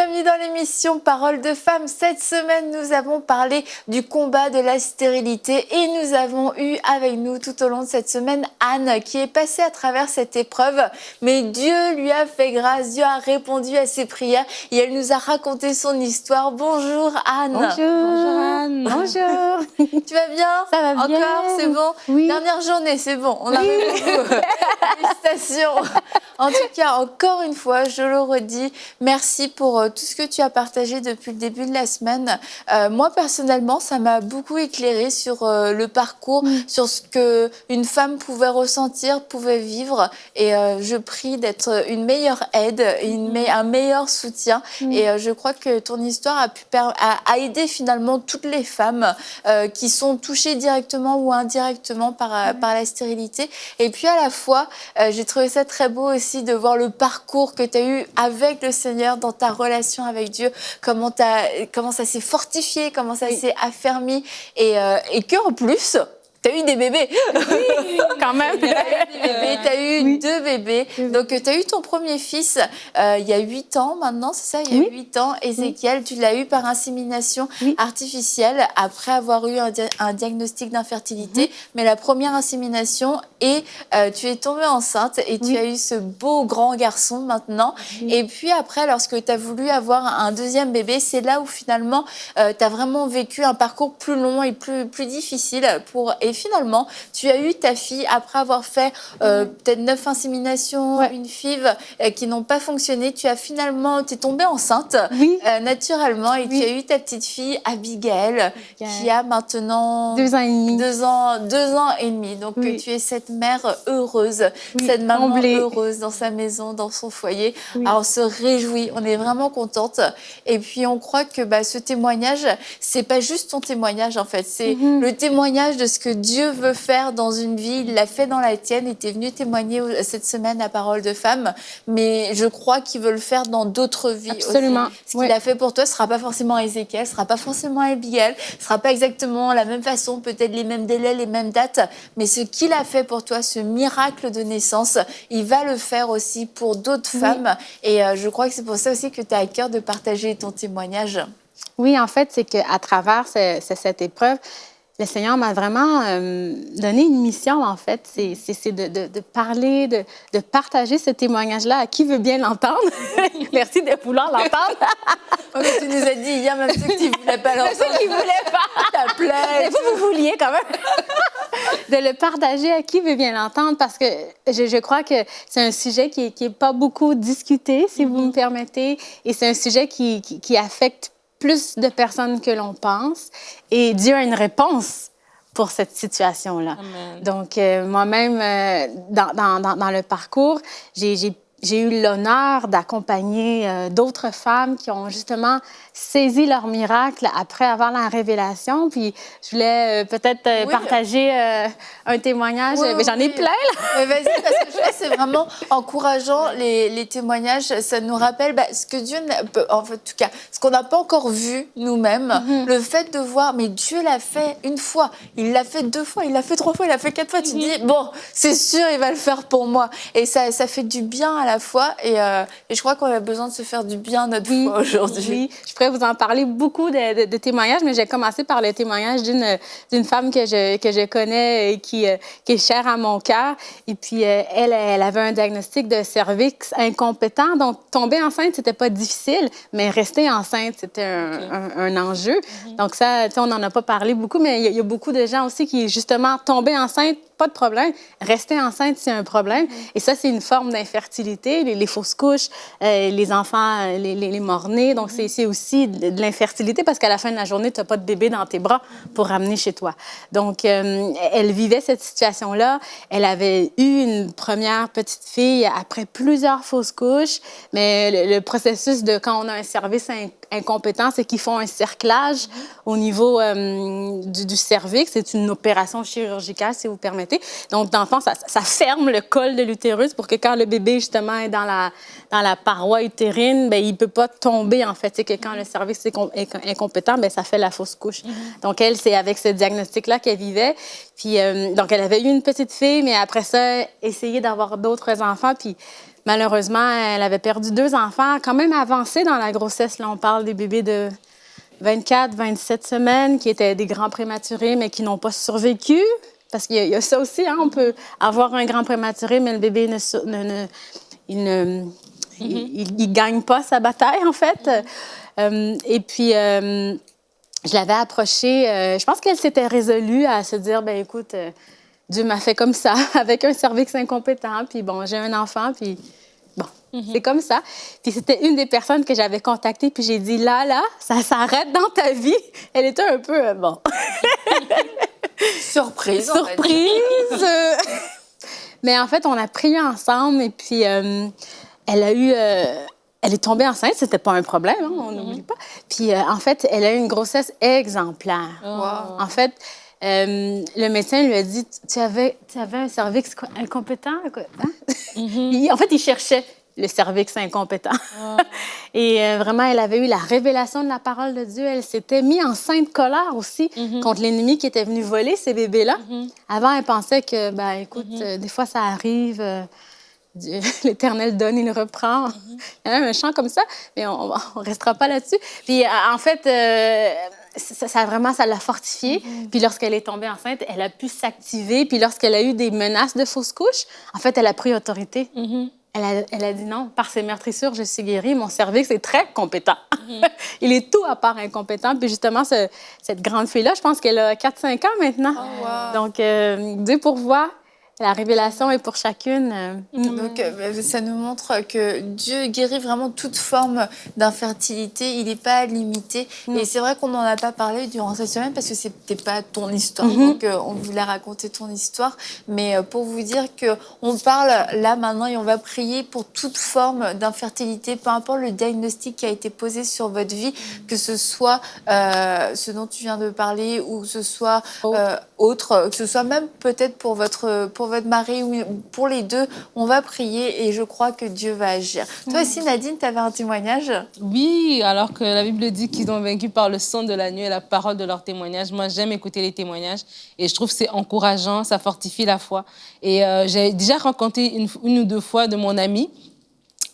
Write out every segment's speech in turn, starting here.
bienvenue dans l'émission Parole de Femmes. Cette semaine, nous avons parlé du combat de la stérilité et nous avons eu avec nous tout au long de cette semaine Anne qui est passée à travers cette épreuve. Mais Dieu lui a fait grâce, Dieu a répondu à ses prières et elle nous a raconté son histoire. Bonjour Anne. Bonjour. Bonjour Anne. Bonjour. Tu vas bien? Ça va bien. Encore, c'est bon? Oui. Dernière journée, c'est bon. On arrive au bout. Félicitations. En tout cas, encore une fois, je le redis, merci pour tout ce que tu as partagé depuis le début de la semaine. Moi, personnellement, ça m'a beaucoup éclairé sur le parcours, sur ce qu'une femme pouvait ressentir, pouvait vivre. Et je prie d'être une meilleure aide, un meilleur soutien. Et je crois que ton histoire a aidé finalement toutes les femmes qui sont touchées directement ou indirectement par la stérilité. Et puis à la fois, j'ai trouvé ça très beau aussi de voir le parcours que tu as eu avec le Seigneur dans ta relation avec Dieu, comment ça s'est fortifié, comment ça s'est affermi et qu'en plus, tu as eu des bébés. Oui, quand même. Tu as eu deux bébés. Donc, tu as eu ton premier fils il y a 8 ans maintenant, c'est ça? Il y a 8 ans. Ézéchiel, tu l'as eu par insémination artificielle après avoir eu un diagnostic d'infertilité. Mais la première insémination et tu es tombée enceinte et tu as eu ce beau grand garçon maintenant. Et puis après, lorsque tu as voulu avoir un deuxième bébé, c'est là où finalement, tu as vraiment vécu un parcours plus long et plus difficile et finalement, tu as eu ta fille après avoir fait peut-être 9 inséminations, une FIV qui n'ont pas fonctionné. Tu es tombée enceinte naturellement et tu as eu ta petite fille Abigail qui a maintenant 2 ans et demi. 2 ans et demi. Donc tu es cette mère heureuse, cette maman heureuse dans sa maison, dans son foyer. Alors on se réjouit, on est vraiment contente. Et puis on croit que ce témoignage, c'est pas juste ton témoignage en fait, c'est le témoignage de ce que Dieu veut faire dans une vie. Il l'a fait dans la tienne et tu es venu témoigner cette semaine à Parole de Femmes. Mais je crois qu'il veut le faire dans d'autres vies aussi. Ce qu'il a fait pour toi, ce ne sera pas forcément Ézéchiel, ce ne sera pas forcément Abigail, ce ne sera pas exactement la même façon, peut-être les mêmes délais, les mêmes dates. Mais ce qu'il a fait pour toi, ce miracle de naissance, il va le faire aussi pour d'autres femmes. Et je crois que c'est pour ça aussi que tu as à cœur de partager ton témoignage. Oui, en fait, c'est qu'à travers cette épreuve, le Seigneur m'a vraiment donné une mission, en fait. C'est de parler, de partager ce témoignage-là à qui veut bien l'entendre. Merci de vouloir l'entendre. Tu nous as dit hier même ceux qui ne voulaient pas l'entendre. Ceux qui ne voulaient pas. Ça plaît. Vous vouliez quand même. De le partager à qui veut bien l'entendre parce que je crois que c'est un sujet qui est pas beaucoup discuté, si vous me permettez. Et c'est un sujet qui affecte plus de personnes que l'on pense. Et Dieu a une réponse pour cette situation-là. Amen. Donc, moi-même, dans le parcours, j'ai eu l'honneur d'accompagner d'autres femmes qui ont justement saisi leur miracle après avoir la révélation. Puis, je voulais peut-être partager un témoignage. Mais j'en ai plein, là! Mais vas-y, parce que je pense que c'est vraiment encourageant, les témoignages. Ça nous rappelle ce que Dieu, en tout cas, ce qu'on n'a pas encore vu nous-mêmes. Le fait de voir, mais Dieu l'a fait une fois, il l'a fait 2 fois, il l'a fait 3 fois, il l'a fait 4 fois. Tu te dis, bon, c'est sûr, il va le faire pour moi. Et ça fait du bien à la fois. Et je crois qu'on a besoin de se faire du bien notre foi aujourd'hui. Oui, je pourrais vous en parler beaucoup de témoignages, mais j'ai commencé par le témoignage d'une femme que je connais et qui est chère à mon cœur. Et puis, elle avait un diagnostic de cervix incompétent. Donc, tomber enceinte, c'était pas difficile, mais rester enceinte, c'était un enjeu. Donc, ça, on n'en a pas parlé beaucoup, mais il y a beaucoup de gens aussi qui, justement, tomber enceinte, pas de problème. Rester enceinte, c'est un problème. Et ça, c'est une forme d'infertilité, les fausses couches, les enfants, les morts-nés. Donc, c'est aussi de l'infertilité parce qu'à la fin de la journée, tu n'as pas de bébé dans tes bras pour ramener chez toi. Donc, elle vivait cette situation-là. Elle avait eu une première petite fille après plusieurs fausses couches, mais le processus de quand on a un service incompétent, c'est qu'ils font un cerclage au niveau du cervix. C'est une opération chirurgicale, si vous permettez. Donc, dans le fond, ça ferme le col de l'utérus pour que quand le bébé, justement, est dans la paroi utérine, bien, il ne peut pas tomber, en fait. C'est que quand le cervix est incompétent, bien, ça fait la fausse couche. Donc, elle, c'est avec ce diagnostic-là qu'elle vivait. Puis, donc, elle avait eu une petite fille, mais après ça, essayer d'avoir d'autres enfants. Puis, malheureusement, elle avait perdu 2 enfants quand même avancés dans la grossesse. Là, on parle des bébés de 24, 27 semaines qui étaient des grands prématurés, mais qui n'ont pas survécu. Parce qu'il y a ça aussi, hein, on peut avoir un grand prématuré, mais le bébé il gagne pas sa bataille, en fait. Et puis, je l'avais approchée. Je pense qu'elle s'était résolue à se dire, ben écoute, Dieu m'a fait comme ça, avec un cervix incompétent, puis bon, j'ai un enfant, puis bon, c'est comme ça. Puis c'était une des personnes que j'avais contactées, puis j'ai dit, là, ça s'arrête dans ta vie. Elle était un peu, bon... Surprise. Surprise! Mais en fait, on a prié ensemble, et puis elle est tombée enceinte, c'était pas un problème, hein, on n'oublie pas. Puis en fait, elle a eu une grossesse exemplaire. Wow. En fait, le médecin lui a dit, tu avais un cervix incompétent? Hein? En fait, il cherchait le cervix incompétent. Et vraiment, elle avait eu la révélation de la parole de Dieu. Elle s'était mise en sainte colère aussi contre l'ennemi qui était venu voler ces bébés-là. Avant, elle pensait que, ben, écoute, des fois, ça arrive... l'Éternel donne, il reprend. Il y a un chant comme ça, mais on ne restera pas là-dessus. Puis, en fait, ça l'a fortifiée. Puis, lorsqu'elle est tombée enceinte, elle a pu s'activer. Puis, lorsqu'elle a eu des menaces de fausse couche, en fait, elle a pris autorité. Elle a dit non, par ces meurtrissures, je suis guérie. Mon cervix est très compétent. Il est tout à part incompétent. Puis, justement, cette grande fille-là, je pense qu'elle a 4-5 ans maintenant. Oh, wow. Donc, Dieu pourvoit. La révélation est pour chacune. Donc, ça nous montre que Dieu guérit vraiment toute forme d'infertilité. Il n'est pas limité. Et c'est vrai qu'on n'en a pas parlé durant cette semaine parce que ce n'était pas ton histoire. Donc, on voulait raconter ton histoire. Mais pour vous dire qu'on parle là maintenant et on va prier pour toute forme d'infertilité, peu importe le diagnostic qui a été posé sur votre vie, que ce soit ce dont tu viens de parler ou que ce soit autre, que ce soit même peut-être pour votre mari ou pour les deux, on va prier et je crois que Dieu va agir. Toi aussi, Nadine, tu avais un témoignage? Oui, alors que la Bible dit qu'ils ont vaincu par le son de l'agneau et la parole de leur témoignage. Moi, j'aime écouter les témoignages et je trouve que c'est encourageant, ça fortifie la foi. Et j'ai déjà rencontré une ou deux fois de mon amie.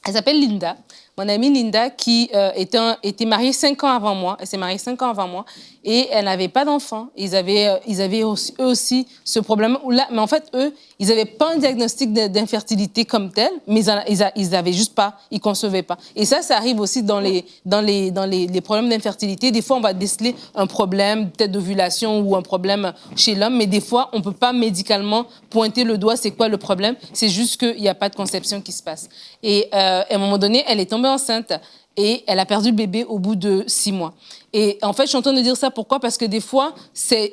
Elle s'appelle Linda. Mon amie Linda, qui était mariée 5 ans avant moi. Elle s'est mariée 5 ans avant moi. Et elle n'avait pas d'enfants. Ils avaient aussi, eux aussi ce problème. Mais en fait, eux, ils n'avaient pas un diagnostic d'infertilité comme tel, mais ils n'avaient juste pas, ils ne concevaient pas. Et ça arrive aussi dans les problèmes d'infertilité. Des fois, on va déceler un problème, peut-être d'ovulation ou un problème chez l'homme, mais des fois, on ne peut pas médicalement pointer le doigt, c'est quoi le problème. C'est juste qu'il n'y a pas de conception qui se passe. Et à un moment donné, elle est tombée enceinte et elle a perdu le bébé au bout de 6 mois. Et en fait, je suis en train de dire ça, pourquoi? Parce que des fois,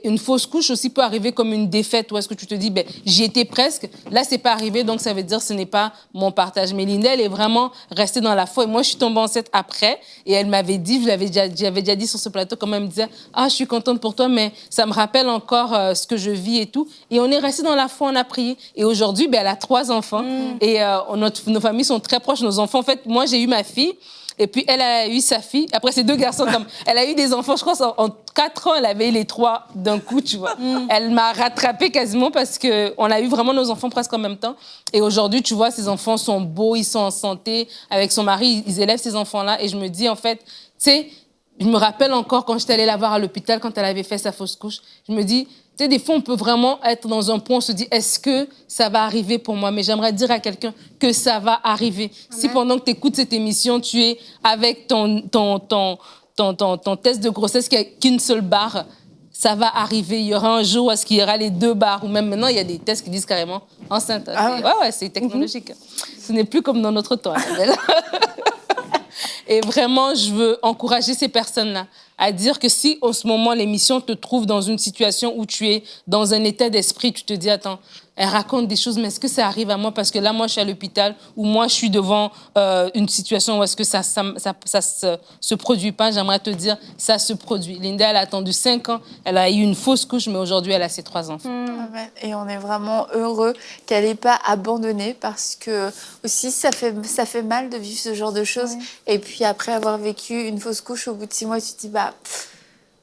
une fausse couche aussi peut arriver comme une défaite, où est-ce que tu te dis, ben, j'y étais presque, là, c'est pas arrivé, donc ça veut dire que ce n'est pas mon partage. Mais Linda, elle est vraiment restée dans la foi. Et moi, je suis tombée enceinte après, et elle m'avait dit, j'avais déjà dit sur ce plateau, quand elle me disait, je suis contente pour toi, mais ça me rappelle encore ce que je vis et tout. Et on est resté dans la foi, on a prié. Et aujourd'hui, ben, elle a 3 enfants, et nos familles sont très proches, nos enfants. En fait, moi, j'ai eu ma fille, et puis, elle a eu sa fille. Après, c'est 2 garçons. Elle a eu des enfants, je crois, en 4 ans, elle avait les 3 d'un coup, tu vois. Elle m'a rattrapée quasiment parce qu'on a eu vraiment nos enfants presque en même temps. Et aujourd'hui, tu vois, ces enfants sont beaux, ils sont en santé. Avec son mari, ils élèvent ces enfants-là. Et je me dis, en fait, tu sais, je me rappelle encore quand j'étais allée la voir à l'hôpital, quand elle avait fait sa fausse couche. Je me dis, tu sais, des fois, on peut vraiment être dans un point, on se dit, est-ce que ça va arriver pour moi? Mais j'aimerais dire à quelqu'un que ça va arriver. Amen. Si pendant que tu écoutes cette émission, tu es avec ton test de grossesse qui n'a qu'une seule barre, ça va arriver. Il y aura un jour où est-ce qu'il y aura les 2 barres. Ou même maintenant, il y a des tests qui disent carrément enceinte. Ouais, c'est technologique. Ce n'est plus comme dans notre temps, Annabelle. Et vraiment, je veux encourager ces personnes-là à dire que si, en ce moment, l'émission te trouve dans une situation où tu es dans un état d'esprit, tu te dis, attends, elle raconte des choses, mais est-ce que ça arrive à moi? Parce que là, moi, je suis à l'hôpital, ou moi, je suis devant une situation où est-ce que ça se produit pas. J'aimerais te dire, ça se produit. Linda, elle a attendu 5 ans, elle a eu une fausse couche, mais aujourd'hui, elle a ses 3 enfants. Et on est vraiment heureux qu'elle n'ait pas abandonné, parce que aussi, ça fait mal de vivre ce genre de choses. Et puis, après avoir vécu une fausse couche, au bout de 6 mois, tu te dis,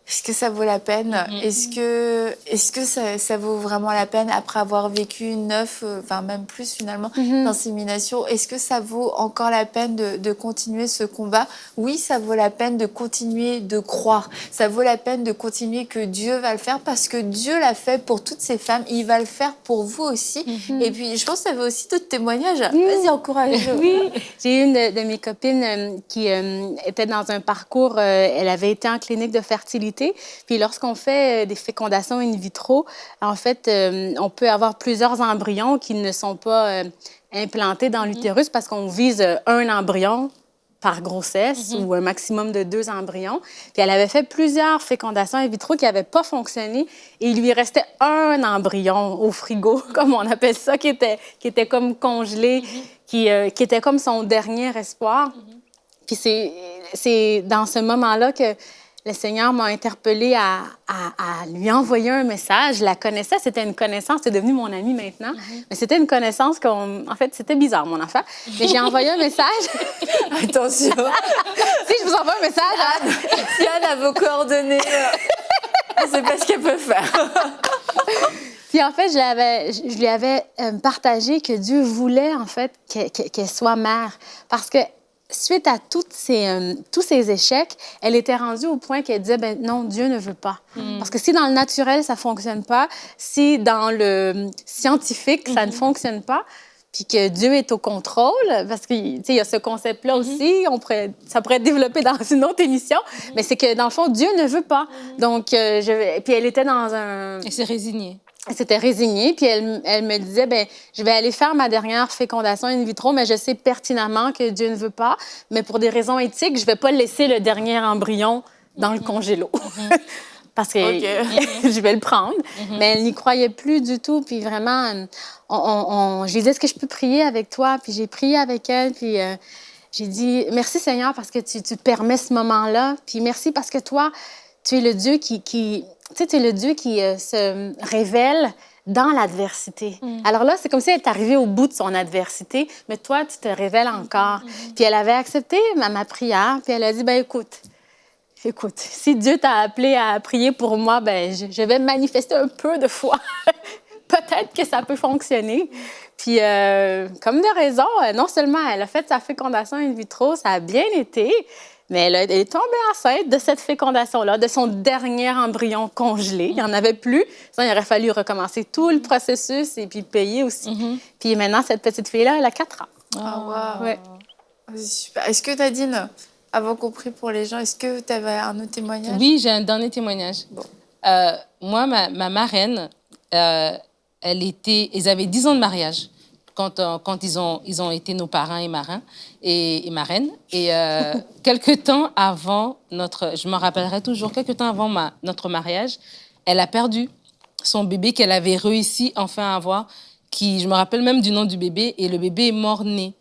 Est-ce que ça vaut la peine? Est-ce que ça vaut vraiment la peine après avoir vécu 9, enfin même plus finalement, d'insémination? Est-ce que ça vaut encore la peine de continuer ce combat? Oui, ça vaut la peine de continuer de croire. Ça vaut la peine de continuer que Dieu va le faire parce que Dieu l'a fait pour toutes ces femmes. Il va le faire pour vous aussi. Et puis, je pense que ça vaut aussi d'autres témoignages. Vas-y, encourage. Oui, j'ai une de mes copines qui était dans un parcours, elle avait été en clinique de fertilité. Puis lorsqu'on fait des fécondations in vitro, en fait, on peut avoir plusieurs embryons qui ne sont pas implantés dans l'utérus parce qu'on vise un embryon par grossesse ou un maximum de 2 embryons. Puis elle avait fait plusieurs fécondations in vitro qui n'avaient pas fonctionné et il lui restait un embryon au frigo, comme on appelle ça, qui était comme congelé, qui était comme son dernier espoir. Puis c'est dans ce moment-là que le Seigneur m'a interpellée à lui envoyer un message. Je la connaissais, c'était une connaissance, c'est devenu mon amie maintenant. Mais c'était une connaissance en fait, c'était bizarre, mon enfant. Mais j'ai envoyé un message. Attention. Si je vous envoie un message, Anne. Si Anne a vos coordonnées, on ne sait pas ce qu'elle peut faire. Puis en fait, je lui avais partagé que Dieu voulait, en fait, qu'elle soit mère. Parce que suite à tous ces échecs, elle était rendue au point qu'elle disait, ben non, Dieu ne veut pas. Parce que si dans le naturel, ça ne fonctionne pas, si dans le scientifique, ça ne fonctionne pas, puis que Dieu est au contrôle, parce qu'il y a ce concept-là aussi, ça pourrait être développé dans une autre émission, mais c'est que dans le fond, Dieu ne veut pas. Donc, puis elle était dans un... Elle s'est résignée. Elle s'était résignée, puis elle me disait, ben je vais aller faire ma dernière fécondation in vitro, mais je sais pertinemment que Dieu ne veut pas, mais pour des raisons éthiques, je vais pas laisser le dernier embryon dans le congélo. Parce que je vais le prendre. Mais elle n'y croyait plus du tout, puis vraiment, je lui disais, est-ce que je peux prier avec toi? Puis j'ai prié avec elle, puis j'ai dit, merci Seigneur parce que tu permets ce moment-là, puis merci parce que toi, tu es le Dieu qui tu sais, tu es le Dieu qui se révèle dans l'adversité. Alors là, c'est comme si elle est arrivée au bout de son adversité, mais toi, tu te révèles encore. Puis elle avait accepté ma prière, puis elle a dit, ben écoute, si Dieu t'a appelé à prier pour moi, ben je vais manifester un peu de foi. Peut-être que ça peut fonctionner. Puis, comme de raison, non seulement elle a fait sa fécondation in vitro, ça a bien été, mais elle est tombée enceinte de cette fécondation-là, de son dernier embryon congelé. Il n'y en avait plus. Ça, il aurait fallu recommencer tout le processus et puis payer aussi. Puis maintenant, cette petite fille-là, elle a 4 ans. Ah, wow. Ouais. C'est super. Est-ce que, Nadine, avant qu'on prie pour les gens, est-ce que tu avais un autre témoignage? Oui, j'ai un dernier témoignage. Bon. Moi, ma marraine, ils avaient 10 ans de mariage quand ils ont été nos parrains et marraines. Et marraines. Et quelques temps avant je me rappellerai toujours, quelques temps avant notre mariage, elle a perdu son bébé qu'elle avait réussi enfin à avoir, je me rappelle même du nom du bébé, et le bébé est mort-né.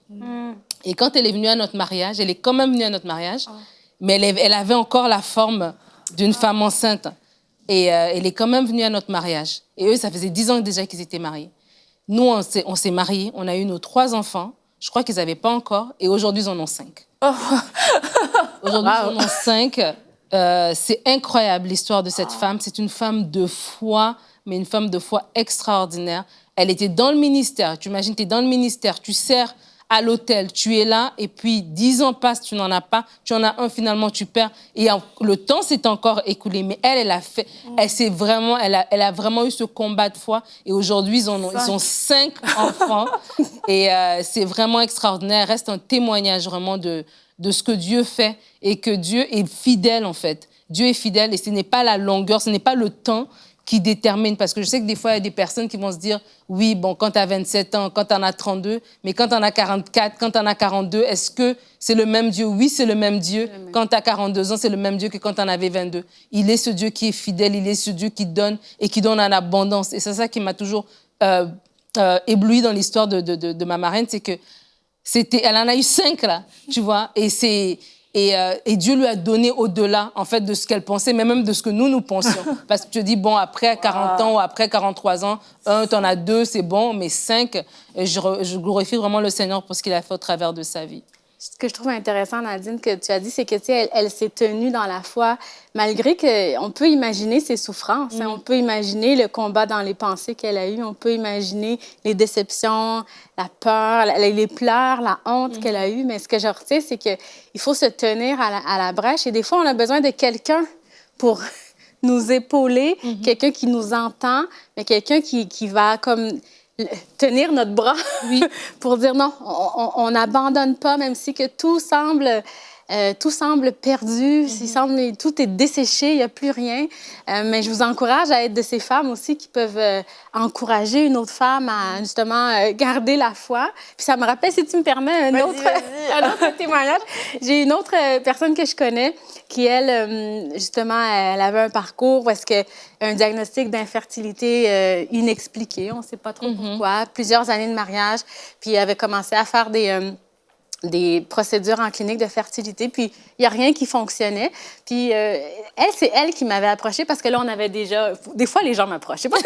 Et quand elle est venue à notre mariage, elle est quand même venue à notre mariage, mais elle avait encore la forme d'une femme enceinte. Et elle est quand même venue à notre mariage. Et eux, ça faisait 10 ans déjà qu'ils étaient mariés. Nous, on s'est mariés, on a eu nos 3 enfants. Je crois qu'ils n'avaient pas encore. Et aujourd'hui, ils en ont 5. Aujourd'hui, ils en ont 5. C'est incroyable, l'histoire de cette femme. C'est une femme de foi, mais une femme de foi extraordinaire. Elle était dans le ministère. Tu imagines, tu es dans le ministère, tu sers à l'hôtel, tu es là, et puis 10 ans passent, tu n'en as pas, tu en as un, finalement, tu perds. Et le temps s'est encore écoulé, mais elle a fait, elle a vraiment eu ce combat de foi, et aujourd'hui, ils ont 5 enfants, et c'est vraiment extraordinaire. Elle reste un témoignage vraiment de ce que Dieu fait, et que Dieu est fidèle, en fait. Dieu est fidèle, et ce n'est pas la longueur, ce n'est pas le temps qui détermine. Parce que je sais que des fois, il y a des personnes qui vont se dire, oui, bon, quand tu as 27 ans, quand tu en as 32, mais quand tu en as 44, quand tu en as 42, est-ce que c'est le même Dieu? Oui, c'est le même Dieu. Quand tu as 42 ans, c'est le même Dieu que quand tu en avais 22. Il est ce Dieu qui est fidèle, il est ce Dieu qui donne et qui donne en abondance. Et c'est ça qui m'a toujours ébloui dans l'histoire de ma marraine, c'est que elle en a eu 5, là, tu vois, et Dieu lui a donné au-delà, en fait, de ce qu'elle pensait, mais même de ce que nous pensions. Parce que tu te dis, bon, après 40 ans ou après 43 ans, t'en as 2, c'est bon, mais 5, je glorifie vraiment le Seigneur pour ce qu'il a fait au travers de sa vie. ce que je trouve intéressant, Nadine, que tu as dit, c'est que, tu sais, elle s'est tenue dans la foi, malgré qu'on peut imaginer ses souffrances. Hein, on peut imaginer le combat dans les pensées qu'elle a eues. On peut imaginer les déceptions, la peur, les pleurs, la honte qu'elle a eue. Mais ce que je retiens, c'est qu'il faut se tenir à la brèche. Et des fois, on a besoin de quelqu'un pour nous épauler, quelqu'un qui nous entend, mais quelqu'un qui va comme tenir notre bras pour dire non, on n'abandonne pas, même si que tout semble perdu, tout est desséché, il n'y a plus rien. Mais je vous encourage à être de ces femmes aussi qui peuvent encourager une autre femme à justement garder la foi. Puis ça me rappelle, si tu me permets, un autre témoignage. J'ai une autre personne que je connais qui, elle, justement, elle avait un parcours où est-ce que un diagnostic d'infertilité inexpliqué, on ne sait pas trop pourquoi, plusieurs années de mariage, puis elle avait commencé à faire des procédures en clinique de fertilité, puis il n'y a rien qui fonctionnait. Puis c'est elle qui m'avait approchée parce que là, on avait déjà... Des fois, les gens m'approchent. Je sais pas.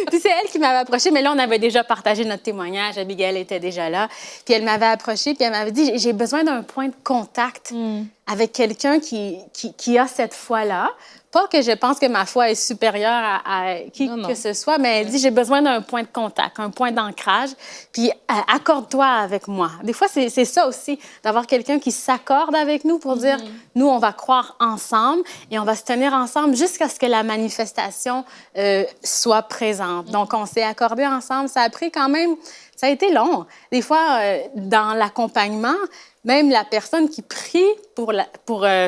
Puis c'est elle qui m'avait approchée, mais là, on avait déjà partagé notre témoignage. Abigail était déjà là. Puis elle m'avait approchée, puis elle m'avait dit, j'ai besoin d'un point de contact avec quelqu'un qui a cette foi-là. Pas que je pense que ma foi est supérieure à qui que ce soit, mais elle dit, j'ai besoin d'un point de contact, un point d'ancrage, puis accorde-toi avec moi. Des fois, c'est ça aussi, d'avoir quelqu'un qui s'accorde avec nous pour dire, nous, on va croire ensemble et on va se tenir ensemble jusqu'à ce que la manifestation soit présente. Donc, on s'est accordé ensemble. Ça a pris quand même, ça a été long. Des fois, dans l'accompagnement, même la personne qui prie pour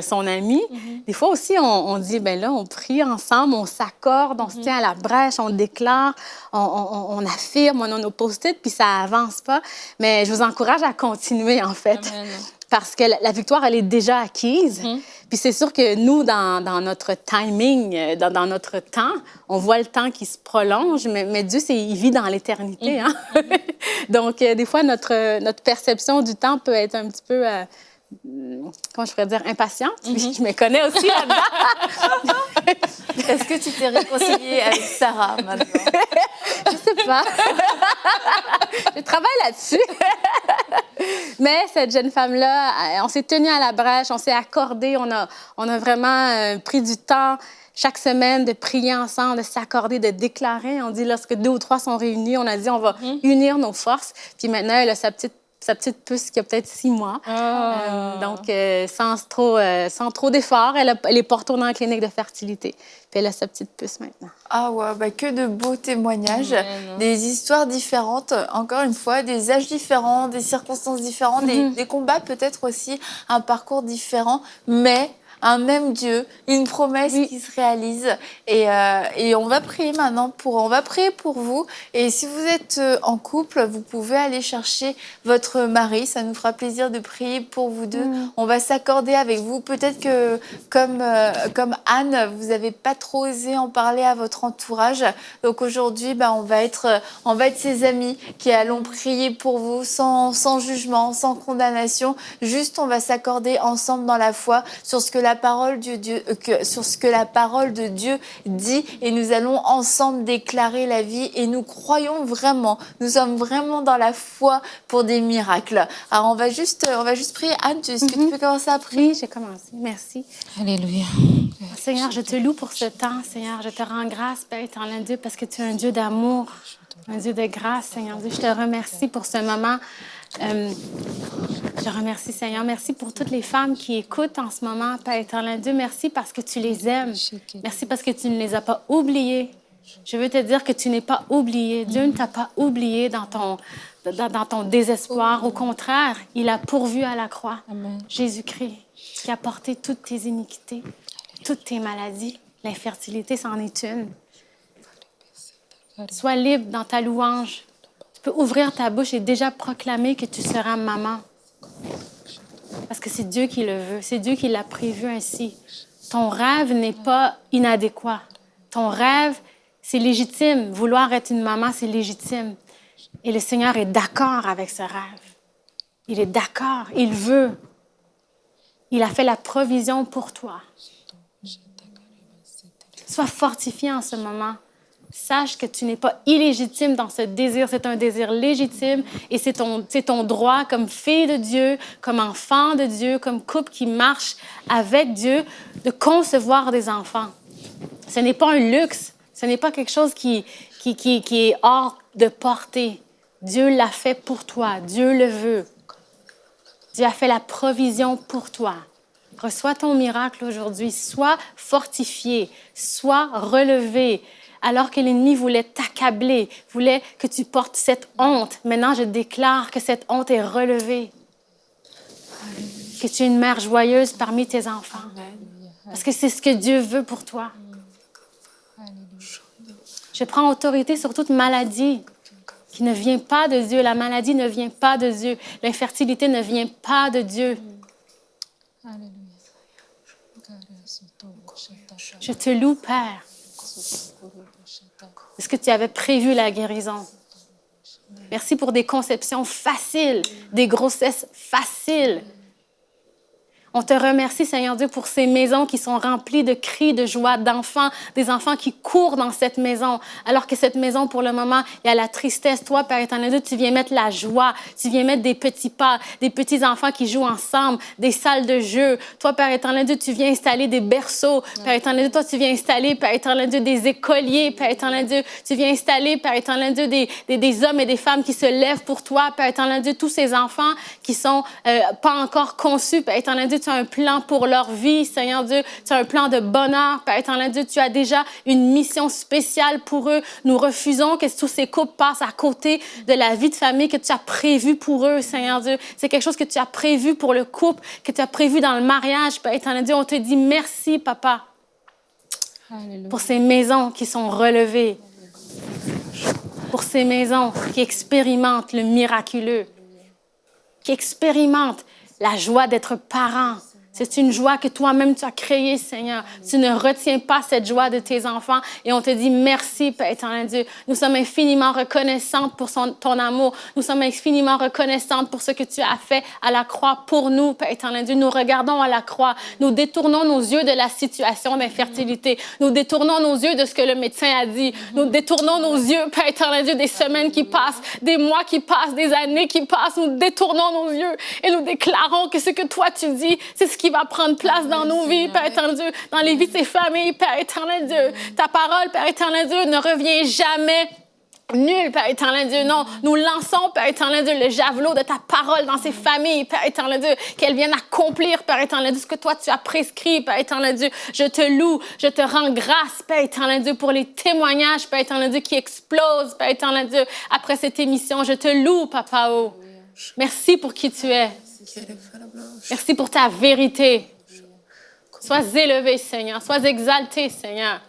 son ami, des fois aussi, on dit, ben là, on prie ensemble, on s'accorde, on se tient à la brèche, on déclare, on affirme, on a nos post-it, puis ça avance pas. Mais je vous encourage à continuer, en fait. Amen. Parce que la victoire, elle est déjà acquise. Puis c'est sûr que nous, dans notre timing, dans notre temps, on voit le temps qui se prolonge, mais Dieu, il vit dans l'éternité. Hein? Donc, des fois, notre perception du temps peut être un petit peu... comment je pourrais dire, impatiente. Je me connais aussi là-dedans. Est-ce que tu t'es réconciliée avec Sarah maintenant? Je sais pas. Je travaille là-dessus. Mais cette jeune femme-là, on s'est tenus à la brèche, on s'est accordés, on a vraiment pris du temps chaque semaine de prier ensemble, de s'accorder, de déclarer. On dit, lorsque 2 ou 3 sont réunis, on a dit, on va unir nos forces. Puis maintenant, elle a sa petite puce qui a peut-être 6 mois. Donc, sans trop d'efforts, elle est pas retournée en clinique de fertilité. Puis elle a sa petite puce maintenant. Ah ouais, bah que de beaux témoignages, des histoires différentes, encore une fois, des âges différents, des circonstances différentes, des combats peut-être aussi, un parcours différent, mais... un même Dieu, une promesse qui se réalise. Et on va prier maintenant on va prier pour vous. Et si vous êtes en couple, vous pouvez aller chercher votre mari. Ça nous fera plaisir de prier pour vous deux. On va s'accorder avec vous. Peut-être que, comme Anne, vous n'avez pas trop osé en parler à votre entourage. Donc aujourd'hui, on va être ses amis qui allons prier pour vous sans jugement, sans condamnation. Juste, on va s'accorder ensemble dans la foi sur ce que la parole de Dieu dit, et nous allons ensemble déclarer la vie, et nous croyons vraiment, nous sommes vraiment dans la foi pour des miracles. Alors on va juste prier. Anne, est-ce que tu peux commencer à prier? Oui, j'ai commencé. Merci. Alléluia. Seigneur, je te loue pour ce temps. Seigneur, je te rends grâce, Père éternel Dieu, parce que tu es un Dieu d'amour, un Dieu de grâce, Seigneur Dieu. Je te remercie pour ce moment. Je remercie, Seigneur. Merci pour toutes les femmes qui écoutent en ce moment, Père éternel Dieu. Merci parce que tu les aimes. Merci parce que tu ne les as pas oubliées. Je veux te dire que tu n'es pas oublié. Dieu ne t'a pas oublié dans ton désespoir. Au contraire, il a pourvu à la croix. Jésus-Christ, qui a porté toutes tes iniquités, toutes tes maladies. L'infertilité, c'en est une. Sois libre dans ta louange. Tu peux ouvrir ta bouche et déjà proclamer que tu seras maman. Parce que c'est Dieu qui le veut. C'est Dieu qui l'a prévu ainsi. Ton rêve n'est pas inadéquat. Ton rêve, c'est légitime. Vouloir être une maman, c'est légitime. Et le Seigneur est d'accord avec ce rêve. Il est d'accord. Il veut. Il a fait la provision pour toi. Sois fortifié en ce moment. sache que tu n'es pas illégitime dans ce désir. C'est un désir légitime et c'est ton droit comme fille de Dieu, comme enfant de Dieu, comme couple qui marche avec Dieu, de concevoir des enfants. Ce n'est pas un luxe. Ce n'est pas quelque chose qui est hors de portée. Dieu l'a fait pour toi. Dieu le veut. Dieu a fait la provision pour toi. Reçois ton miracle aujourd'hui. Sois fortifié. Sois relevé. Alors que l'ennemi voulait t'accabler, voulait que tu portes cette honte, maintenant je déclare que cette honte est relevée. Que tu es une mère joyeuse parmi tes enfants. Parce que c'est ce que Dieu veut pour toi. Je prends autorité sur toute maladie qui ne vient pas de Dieu. La maladie ne vient pas de Dieu. L'infertilité ne vient pas de Dieu. Je te loue, Père. Est-ce que tu avais prévu la guérison? Merci pour des conceptions faciles, des grossesses faciles. On te remercie, Seigneur Dieu, pour ces maisons qui sont remplies de cris de joie d'enfants, des enfants qui courent dans cette maison, alors que cette maison, pour le moment, il y a la tristesse. Toi, Père éternel Dieu, tu viens mettre la joie, tu viens mettre des petits pas, des petits enfants qui jouent ensemble, des salles de jeu. Toi, Père éternel Dieu, tu viens installer des berceaux. Père éternel Dieu, toi, tu viens installer, Père éternel Dieu, des écoliers. Père éternel Dieu, tu viens installer, Père éternel Dieu, des hommes et des femmes qui se lèvent pour toi. Père éternel Dieu, tous ces enfants qui sont pas encore conçus. Père éternel Dieu, tu as un plan pour leur vie, Seigneur Dieu. Tu as un plan de bonheur, Père éternel Dieu. Tu as déjà une mission spéciale pour eux. Nous refusons que tous ces couples passent à côté de la vie de famille que tu as prévue pour eux, Seigneur Dieu. C'est quelque chose que tu as prévu pour le couple, que tu as prévu dans le mariage, Père éternel Dieu. On te dit merci, Papa, pour ces maisons qui sont relevées, pour ces maisons qui expérimentent le miraculeux, qui expérimentent la joie d'être parent. C'est une joie que toi-même tu as créée, Seigneur. Tu ne retiens pas cette joie de tes enfants et on te dit merci, Père éternel Dieu. Nous sommes infiniment reconnaissantes pour ton amour. Nous sommes infiniment reconnaissantes pour ce que tu as fait à la croix pour nous, Père éternel Dieu. Nous regardons à la croix. Nous détournons nos yeux de la situation d'infertilité. Nous détournons nos yeux de ce que le médecin a dit. Nous détournons nos yeux, Père éternel Dieu, des semaines qui passent, des mois qui passent, des années qui passent. Nous détournons nos yeux et nous déclarons que ce que toi tu dis, c'est ce qui va prendre place dans nos vies, Père éternel Dieu, dans les vies de ces familles, Père éternel Dieu. Ta parole, Père éternel Dieu, ne revient jamais nul, Père éternel Dieu. Non, nous lançons, Père éternel Dieu, le javelot de ta parole dans ces familles, Père éternel Dieu, qu'elles viennent accomplir, Père éternel Dieu, ce que toi tu as prescrit, Père éternel Dieu. Je te loue, je te rends grâce, Père éternel Dieu, pour les témoignages, Père éternel Dieu, qui explosent, Père éternel Dieu, après cette émission. Je te loue, Papa. Oh. Merci pour qui tu es. Merci pour ta vérité. Sois élevé, Seigneur. Sois exalté, Seigneur.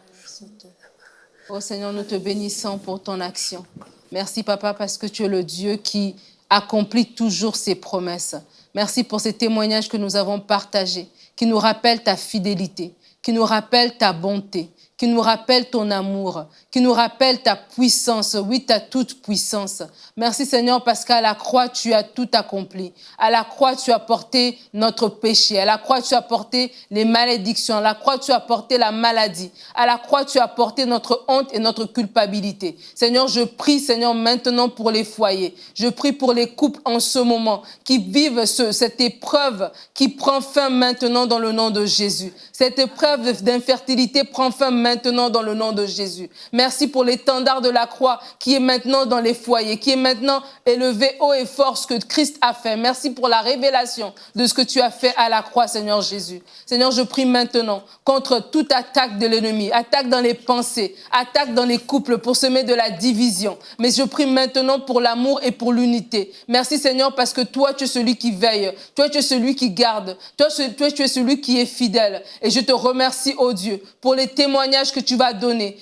Oh Seigneur, nous te bénissons pour ton action. Merci, Papa, parce que tu es le Dieu qui accomplit toujours ses promesses. Merci pour ces témoignages que nous avons partagés, qui nous rappellent ta fidélité, qui nous rappellent ta bonté, qui nous rappellent ton amour, qui nous rappellent ta puissance, oui, ta toute puissance. Merci Seigneur parce qu'à la croix, tu as tout accompli. À la croix, tu as porté notre péché. À la croix, tu as porté les malédictions. À la croix, tu as porté la maladie. À la croix, tu as porté notre honte et notre culpabilité. Seigneur, je prie, Seigneur, maintenant pour les foyers. Je prie pour les couples en ce moment qui vivent cette épreuve qui prend fin maintenant dans le nom de Jésus. Cette épreuve d'infertilité prend fin maintenant dans le nom de Jésus. Merci pour l'étendard de la croix qui est maintenant dans les foyers, qui est maintenant élevé haut et fort, ce que Christ a fait. Merci pour la révélation de ce que tu as fait à la croix, Seigneur Jésus. Seigneur, je prie maintenant contre toute attaque de l'ennemi, attaque dans les pensées, attaque dans les couples pour semer de la division. Mais je prie maintenant pour l'amour et pour l'unité. Merci Seigneur parce que toi, tu es celui qui veille, toi, tu es celui qui garde, toi, tu es celui qui est fidèle. Et je te remercie, oh Dieu, pour les témoignages que tu vas donner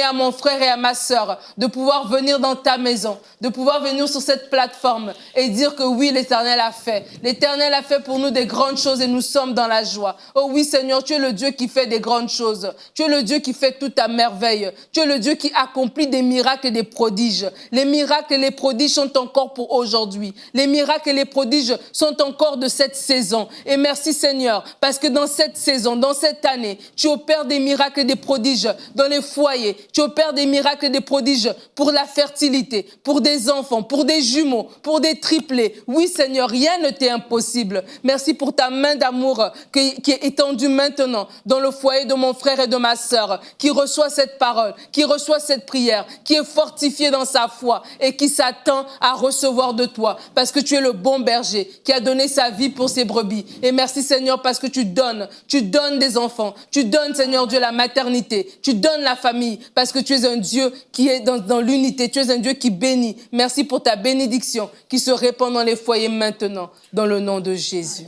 à mon frère et à ma sœur, de pouvoir venir dans ta maison, de pouvoir venir sur cette plateforme et dire que oui, l'Éternel a fait. L'Éternel a fait pour nous des grandes choses et nous sommes dans la joie. Oh oui, Seigneur, tu es le Dieu qui fait des grandes choses. Tu es le Dieu qui fait toute ta merveille. Tu es le Dieu qui accomplit des miracles et des prodiges. Les miracles et les prodiges sont encore pour aujourd'hui. Les miracles et les prodiges sont encore de cette saison. Et merci, Seigneur, parce que dans cette saison, dans cette cette année, tu opères des miracles et des prodiges dans les foyers. Tu opères des miracles et des prodiges pour la fertilité, pour des enfants, pour des jumeaux, pour des triplés. Oui, Seigneur, rien ne t'est impossible. Merci pour ta main d'amour qui est étendue maintenant dans le foyer de mon frère et de ma sœur, qui reçoit cette parole, qui reçoit cette prière, qui est fortifié dans sa foi et qui s'attend à recevoir de toi parce que tu es le bon berger qui a donné sa vie pour ses brebis. Et merci Seigneur parce que tu donnes des enfants, tu donnes Seigneur Dieu la maternité, tu donnes la famille parce que tu es un Dieu qui est dans l'unité, tu es un Dieu qui bénit. Merci pour ta bénédiction qui se répand dans les foyers maintenant, dans le nom de Jésus.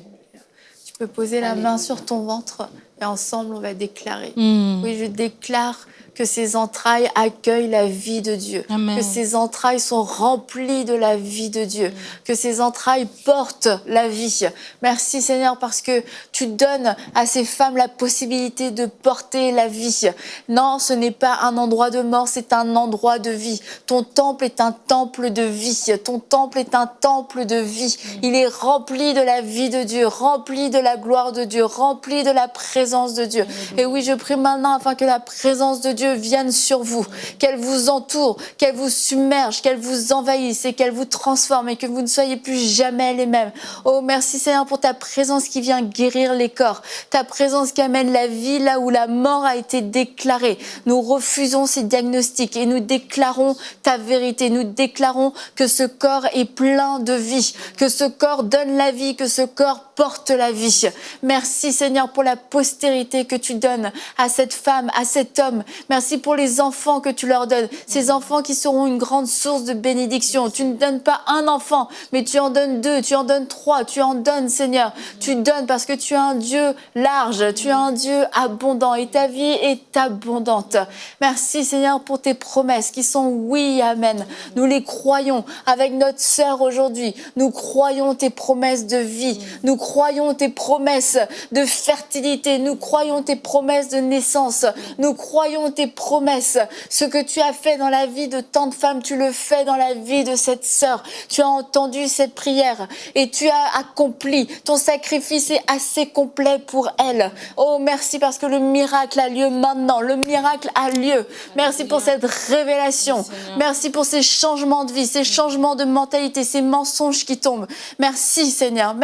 Tu peux poser la main sur ton ventre et ensemble on va déclarer. Oui, je déclare que ces entrailles accueillent la vie de Dieu, Amen. Que ces entrailles sont remplies de la vie de Dieu, que ces entrailles portent la vie. Merci Seigneur parce que tu donnes à ces femmes la possibilité de porter la vie. Non, ce n'est pas un endroit de mort, c'est un endroit de vie. Ton temple est un temple de vie, ton temple est un temple de vie. Il est rempli de la vie de Dieu, rempli de la gloire de Dieu, rempli de la présence de Dieu. Et oui, je prie maintenant afin que la présence de Dieu vienne sur vous, qu'elle vous entoure, qu'elle vous submerge, qu'elle vous envahisse et qu'elle vous transforme et que vous ne soyez plus jamais les mêmes. Oh, merci Seigneur pour ta présence qui vient guérir les corps, ta présence qui amène la vie là où la mort a été déclarée. Nous refusons ces diagnostics et nous déclarons ta vérité. Nous déclarons que ce corps est plein de vie, que ce corps donne la vie, que ce corps porte la vie. Merci Seigneur pour la postérité que tu donnes à cette femme, à cet homme. Merci pour les enfants que tu leur donnes, ces enfants qui seront une grande source de bénédiction. Tu ne donnes pas un enfant, mais tu en donnes 2, tu en donnes 3, tu en donnes Seigneur. Tu donnes parce que tu es un Dieu large, tu es un Dieu abondant et ta vie est abondante. Merci Seigneur pour tes promesses qui sont oui, amen. Nous les croyons avec notre sœur aujourd'hui. Nous croyons tes promesses de vie. Nous croyons tes promesses de fertilité. Nous croyons tes promesses de naissance. Nous croyons tes promesses. Ce que tu as fait dans la vie de tant de femmes, tu le fais dans la vie de cette sœur. Tu as entendu cette prière et tu as accompli. Ton sacrifice est assez complet pour elle. Oh, merci parce que le miracle a lieu maintenant. Le miracle a lieu. Merci pour cette révélation. Merci pour ces changements de vie, ces changements de mentalité, ces mensonges qui tombent. Merci Seigneur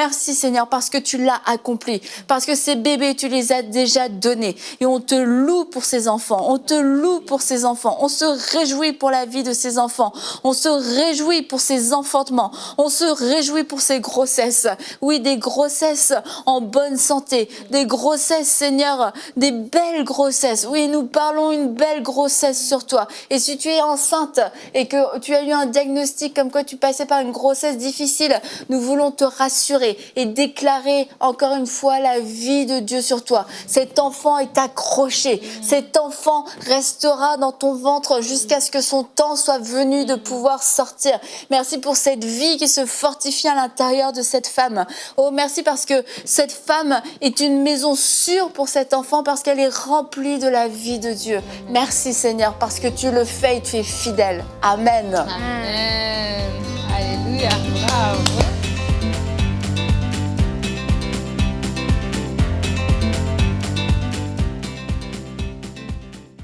parce que tu l'as accompli. Parce que ces bébés, tu les as déjà donnés. Et on te loue pour ces enfants. On te loue pour ces enfants. On se réjouit pour la vie de ces enfants. On se réjouit pour ces enfantements. On se réjouit pour ces grossesses. Oui, des grossesses en bonne santé. Des grossesses, Seigneur, des belles grossesses. Oui, nous parlons une belle grossesse sur toi. Et si tu es enceinte et que tu as eu un diagnostic comme quoi tu passais par une grossesse difficile, nous voulons te rassurer et déclarer encore une fois la vie de Dieu sur toi. Cet enfant est accroché. Cet enfant restera dans ton ventre jusqu'à ce que son temps soit venu de pouvoir sortir. Merci pour cette vie qui se fortifie à l'intérieur de cette femme. Oh, merci parce que cette femme est une maison sûre pour cet enfant parce qu'elle est remplie de la vie de Dieu. Merci Seigneur parce que tu le fais et tu es fidèle. Amen. Amen. Alléluia. Bravo.